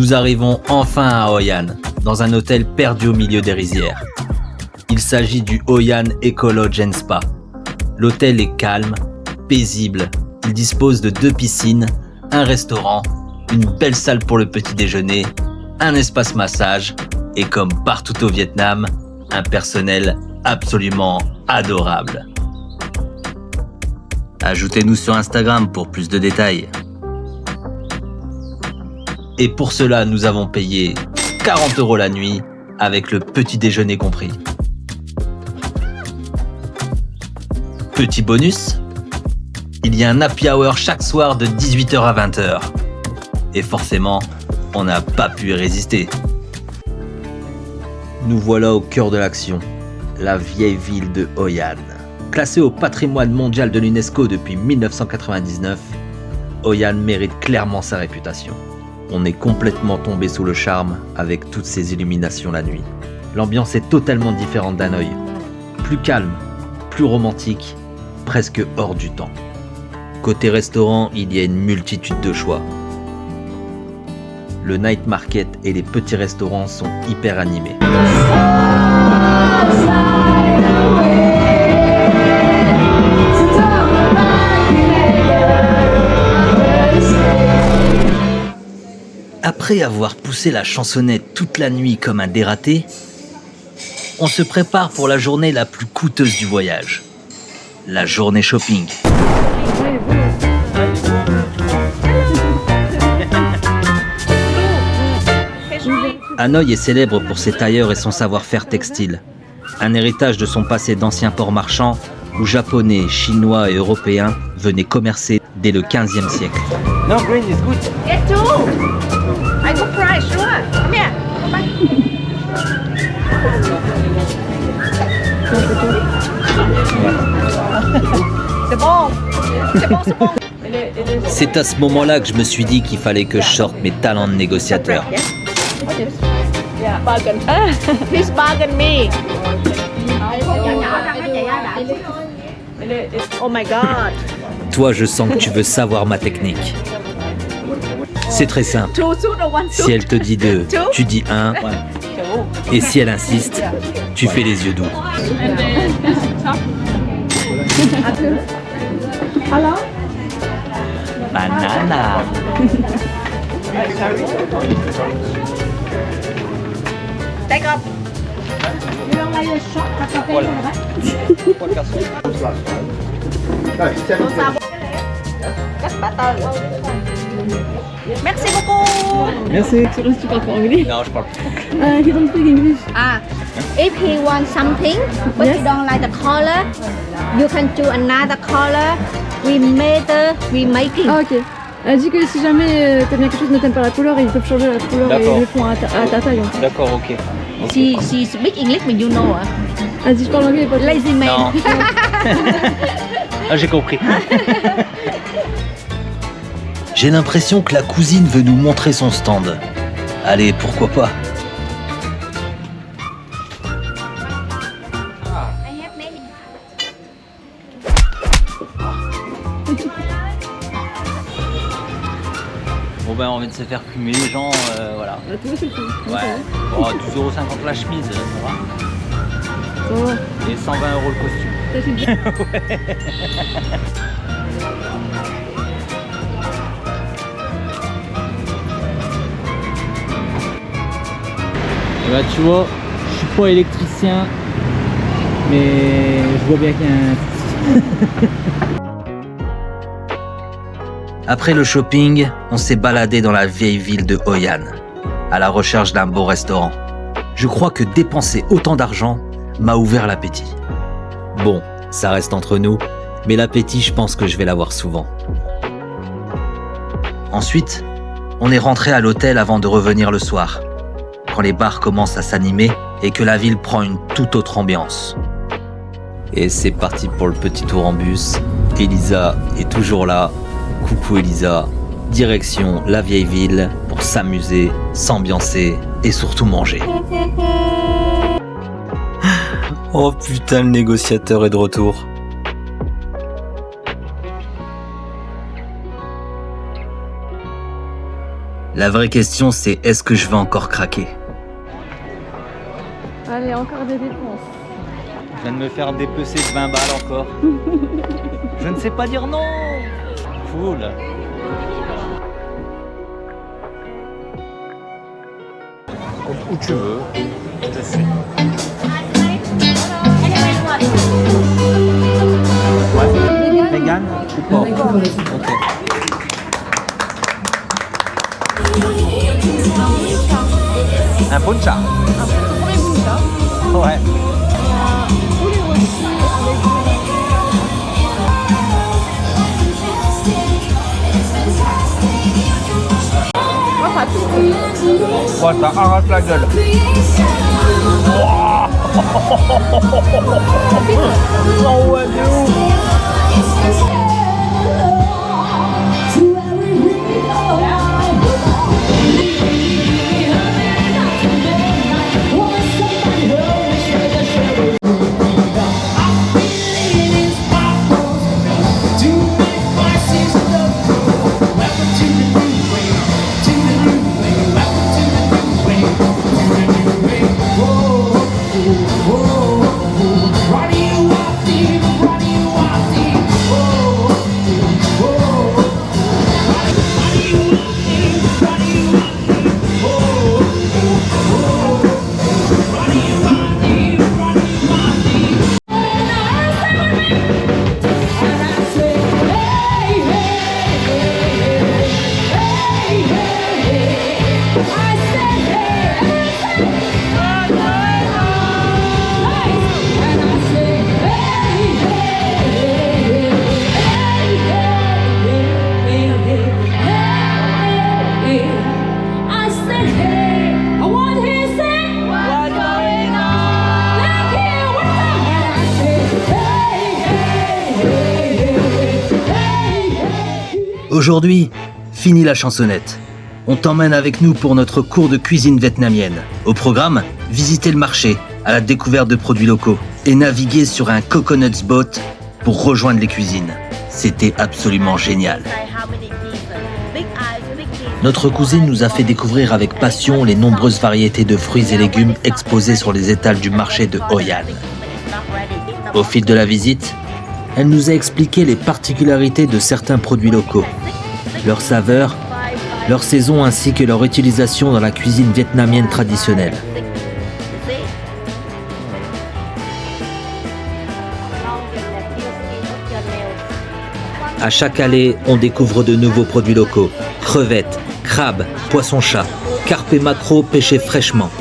Nous arrivons enfin à Hoi An, dans un hôtel perdu au milieu des rizières. Il s'agit du Hoi An Eco Lodge & Spa. L'hôtel est calme, paisible. Il dispose de 2 piscines, un restaurant, une belle salle pour le petit déjeuner, un espace massage et comme partout au Vietnam, un personnel absolument adorable. Ajoutez-nous sur Instagram pour plus de détails. Et pour cela, nous avons payé 40 € la nuit, avec le petit déjeuner compris. Petit bonus, il y a un happy hour chaque soir de 18h à 20h. Et forcément, on n'a pas pu y résister. Nous voilà au cœur de l'action, la vieille ville de Hoi An. Classée au patrimoine mondial de l'UNESCO depuis 1999, Hoi An mérite clairement sa réputation. On est complètement tombé sous le charme avec toutes ces illuminations la nuit. L'ambiance est totalement différente d'Hanoï. Plus calme, plus romantique, presque hors du temps. Côté restaurant, il y a une multitude de choix. Le night market et les petits restaurants sont hyper animés. Après avoir poussé la chansonnette toute la nuit comme un dératé, on se prépare pour la journée la plus coûteuse du voyage, la journée shopping. Hanoï est célèbre pour ses tailleurs et son savoir-faire textile, un héritage de son passé d'ancien port marchand où Japonais, Chinois et Européens venaient commercer dès le XVe siècle. No, green is good. Get two. I go price, sure. Come here. Come back. C'est bon. C'est bon, c'est bon. C'est à ce moment-là que je me suis dit qu'il fallait que je sorte mes talents de négociateur. Yeah, bargain. Please bargain me. Oh my God. Toi, je sens que tu veux savoir ma technique. C'est très simple. Two suit or one suit? Si elle te dit 2, tu dis 1. Et si elle insiste, tu fais les yeux doux. Hello? Banana. Take up. Merci beaucoup. Merci. Tu parles pas anglais? Non, je parle pas. He don't speak English. If he wants something, but Yes. you don't like the color, you can do another color. We making. Ah ok. Elle dit que si jamais t'aimes bien quelque chose, ne t'aimes pas la couleur, ils peuvent changer la couleur et D'accord. ils le font à ta taille. En fait. D'accord, ok. She speak English, but you know. Elle dit je parle anglais et pas de Lazy man. Non. Ah, j'ai compris. J'ai l'impression que la cousine veut nous montrer son stand. Allez, pourquoi pas. Bon ben on vient de se faire fumer les gens, voilà. Ah, tu vois, c'est le prix. Ouais. Oh, 12,50 € la chemise, ça va. Ça va. Et 120 € le costume. Ça, c'est bien. Et bah tu vois, je suis pas électricien, mais je vois bien qu'il y a un... Après le shopping, on s'est baladé dans la vieille ville de Hoi An, à la recherche d'un beau restaurant. Je crois que dépenser autant d'argent m'a ouvert l'appétit. Bon, ça reste entre nous, mais l'appétit, je pense que je vais l'avoir souvent. Ensuite, on est rentré à l'hôtel avant de revenir le soir, quand les bars commencent à s'animer et que la ville prend une toute autre ambiance. Et c'est parti pour le petit tour en bus. Elisa est toujours là. Coucou Elisa, direction la vieille ville pour s'amuser, s'ambiancer et surtout manger. Oh putain, le négociateur est de retour. La vraie question, c'est est-ce que je vais encore craquer? Allez, encore des dépenses. Je viens de me faire dépecer de 20 balles encore. Je ne sais pas dire non. Cool. Où tu veux, je te suis. Ouais. Vegan ou pas? Ok. Un puncha. Ouais. Ouais, ça arrache la gueule. Oh ouais, de ouf. Aujourd'hui, fini la chansonnette. On t'emmène avec nous pour notre cours de cuisine vietnamienne. Au programme, visiter le marché à la découverte de produits locaux et naviguer sur un coconuts boat pour rejoindre les cuisines. C'était absolument génial. Notre cousine nous a fait découvrir avec passion les nombreuses variétés de fruits et légumes exposés sur les étals du marché de Hoi An. Au fil de la visite, elle nous a expliqué les particularités de certains produits locaux, leur saveur, leur saison ainsi que leur utilisation dans la cuisine vietnamienne traditionnelle. À chaque allée, on découvre de nouveaux produits locaux, crevettes, crabes, poissons-chat, carpes et maquereaux pêchés fraîchement.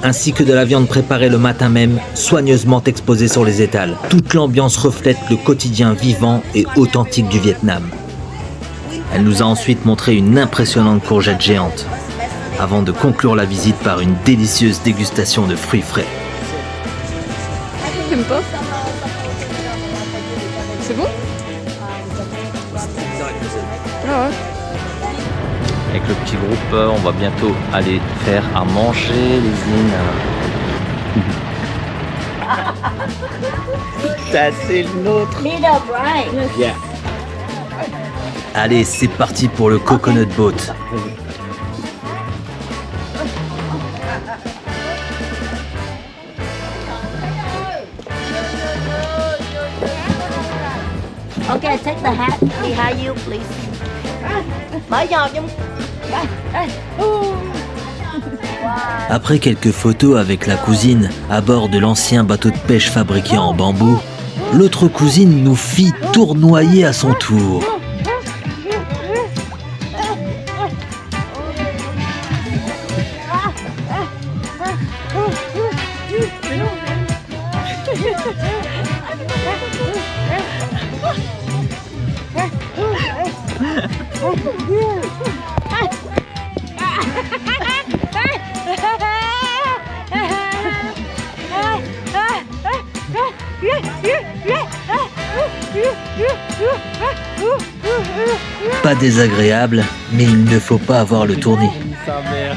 Ainsi que de la viande préparée le matin même, soigneusement exposée sur les étals. Toute l'ambiance reflète le quotidien vivant et authentique du Vietnam. Elle nous a ensuite montré une impressionnante courgette géante, avant de conclure la visite par une délicieuse dégustation de fruits frais. T'aimes pas? C'est bon? Ah ouais. Avec le petit groupe, on va bientôt aller faire à manger les îles. Ça c'est le nôtre. Yeah. Allez, c'est parti pour le coconut boat. Okay, take the hat behind you, please. Mở giò cho. Après quelques photos avec la cousine à bord de l'ancien bateau de pêche fabriqué en bambou, l'autre cousine nous fit tournoyer à son tour. Pas désagréable, mais il ne faut pas avoir le tournis. Sa mère.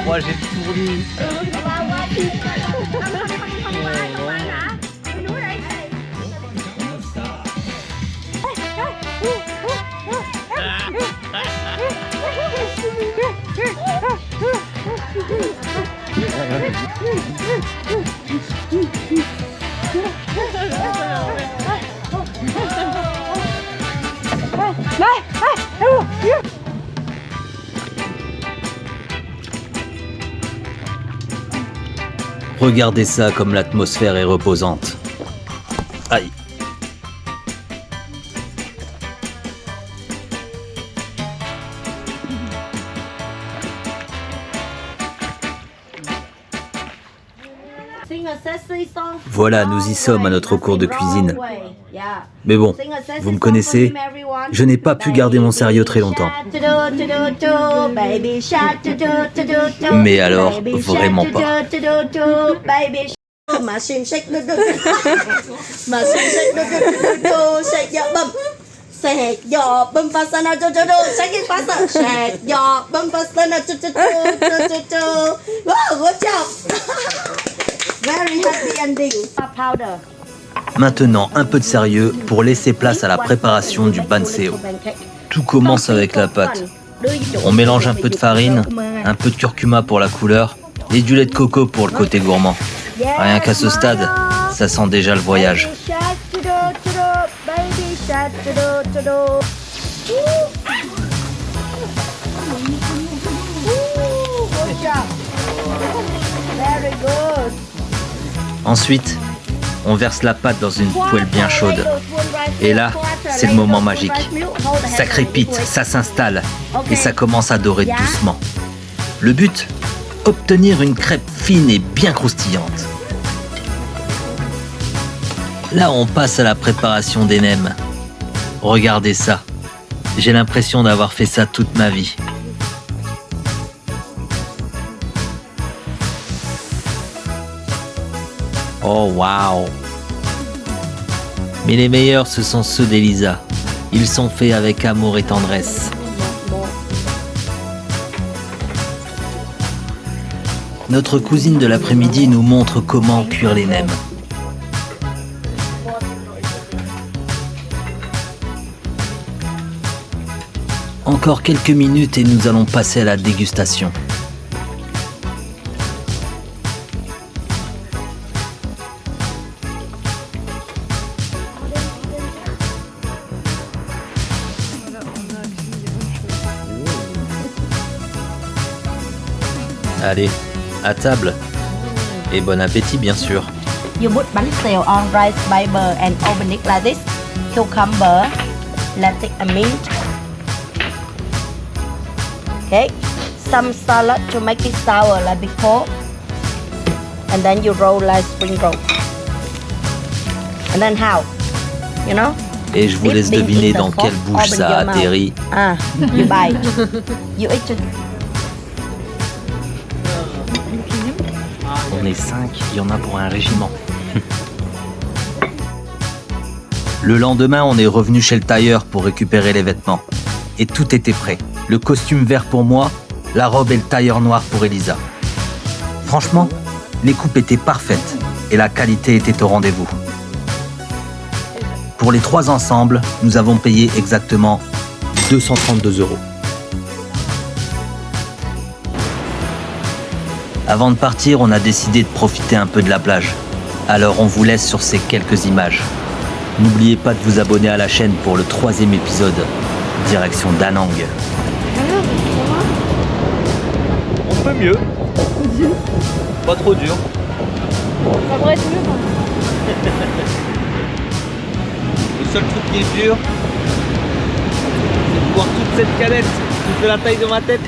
Moi j'ai tourné. Regardez ça comme l'atmosphère est reposante. Aïe. Voilà, nous y sommes à notre cours de cuisine. Mais bon, vous me connaissez, je n'ai pas pu garder mon sérieux très longtemps. Mais alors, vraiment pas. Shake your bum faster now, shake it faster. Shake your bum faster now, wow, good job. Very happy ending. Powder. Maintenant, un peu de sérieux pour laisser place à la préparation du banseo. Tout commence avec la pâte. On mélange un peu de farine, un peu de curcuma pour la couleur et du lait de coco pour le côté gourmand. Rien qu'à ce stade, ça sent déjà le voyage. Ensuite, on verse la pâte dans une poêle bien chaude. Et là, c'est le moment magique. Ça crépite, ça s'installe et ça commence à dorer doucement. Le but ? Obtenir une crêpe fine et bien croustillante. Là, on passe à la préparation des nems. Regardez ça. J'ai l'impression d'avoir fait ça toute ma vie. Oh waouh! Mais les meilleurs, ce sont ceux d'Elisa. Ils sont faits avec amour et tendresse. Notre cousine de l'après-midi nous montre comment cuire les nems. Encore quelques minutes et nous allons passer à la dégustation. Allez, à table. Et bon appétit, bien sûr. You put bánh xèo on rice fiber and open it like this. Cucumber, lettuce and mint. Okay, some salad to make it sour like before. And then you roll like spring roll. And then how? You know? Et je vous laisse deviner dans quelle bouche ça a atterri. Ah, you bite. You eat it. On est 5, il y en a pour un régiment. Le lendemain, on est revenu chez le tailleur pour récupérer les vêtements. Et tout était prêt. Le costume vert pour moi, la robe et le tailleur noir pour Elisa. Franchement, les coupes étaient parfaites et la qualité était au rendez-vous. Pour les 3 ensembles, nous avons payé exactement 232 €. Avant de partir, on a décidé de profiter un peu de la plage. Alors on vous laisse sur ces quelques images. N'oubliez pas de vous abonner à la chaîne pour le 3e épisode, direction Da Nang. Alors, ça va? On peut mieux. Pas trop dur. Ça pourrait être mieux, quoi. Le seul truc qui est dur, c'est de voir toute cette canette qui fait la taille de ma tête.